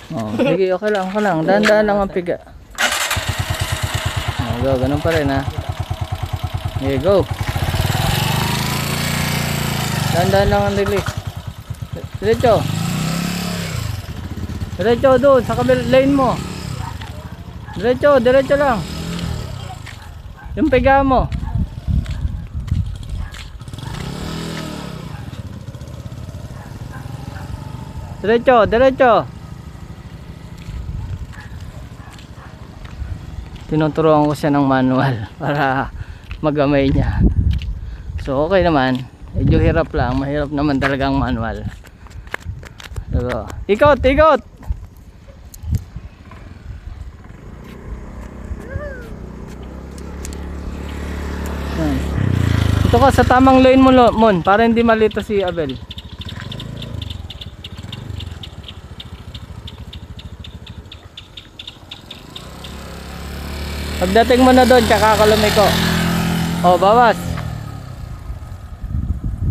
Oh, sige, okay lang, okay lang. Dahan-dahan lang ang piga. Oh, go, ganun pa rin ha. Okay, go. Dahan-dahan lang ang release. Diretso. Diretso doon, sa kabilang lane mo. Diretso, diretso lang. Yung piga mo. Diretso, diretso. Tinuturuan ko siya ng manual para magamay niya. So okay naman. Medyo hirap lang. Mahirap naman talagang manual. So, ikot, ikot. Ito ka sa tamang lane mo, Mon, para hindi malito si Abel. Pagdating mo na doon, tsaka ka lumiko. Oh, bawas.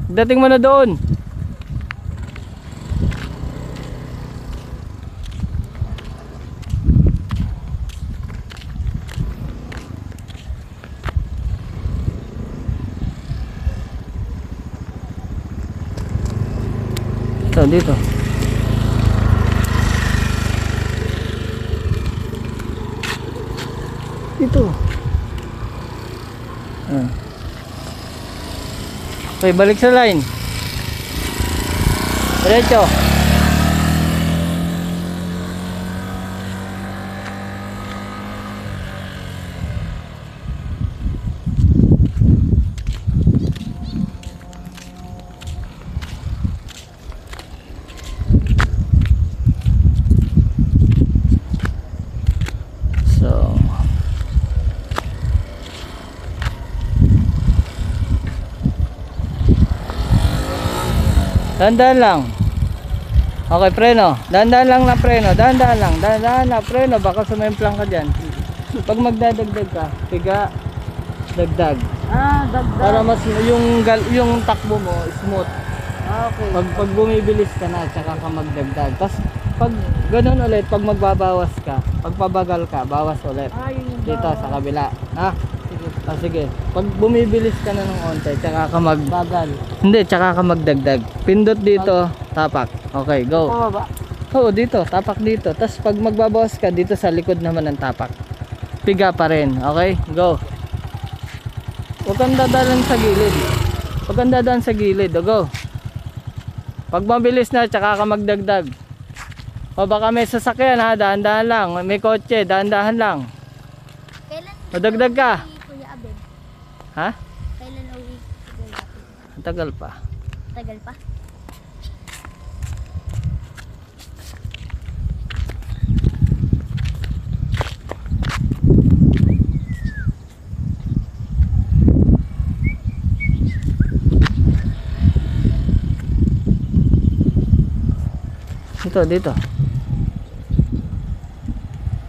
Pagdating mo na doon. Ito, dito. Dito. Okay, balik sa line. Diretso. Dahan-dahan lang. Okay, preno. Dahan-dahan lang na preno. Dahan-dahan lang. Dahan-dahan na preno. Baka sumemplang ka dyan. Pag magdadagdag ka, piga, dagdag. Ah, dagdag. Para mas yung takbo mo smooth. Ah, okay. Pag bumibilis ka na, tsaka ka magdagdag. Tapos pag ganun ulit, pag magbabawas ka, pag pabagal ka, bawas ulit. Ah, yun yung Dito sa kabila. Ha? Sige. Ah, sige. Pag bumibilis ka na ng onte, tsaka ka Bagal. Hindi, tsaka ka magdagdag. Pindot dito, tapak. Okay, go. Pababa. Oo, dito, tapak dito. Tapos pag magbabawas ka, dito sa likod naman ng tapak. Piga pa rin. Okay, go. Huwag kang dadalan sa gilid. Huwag kang dadaan sa gilid. O, go. Pag mabilis na, tsaka ka magdagdag. O baka may sasakyan ha, dahan-dahan lang. May kotse, dahan-dahan lang. Kailan Madagdag ka. uwi, Kuya Abel? Ha? Kailan uwi si Kuya Abel? Ang tagal pa. Tagal pa? Dito, dito.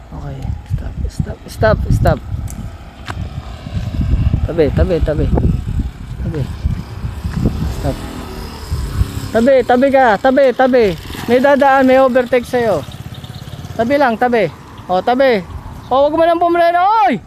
Okay, stop, stop, stop, stop. Tabi, tabi, tabi. Tabi. Stop. Tabi, tabi ka, tabi, tabi. May dadaan, may overtake sa'yo. Tabi lang, tabi. O, tabi. O, wag mo nang pumreno, oy!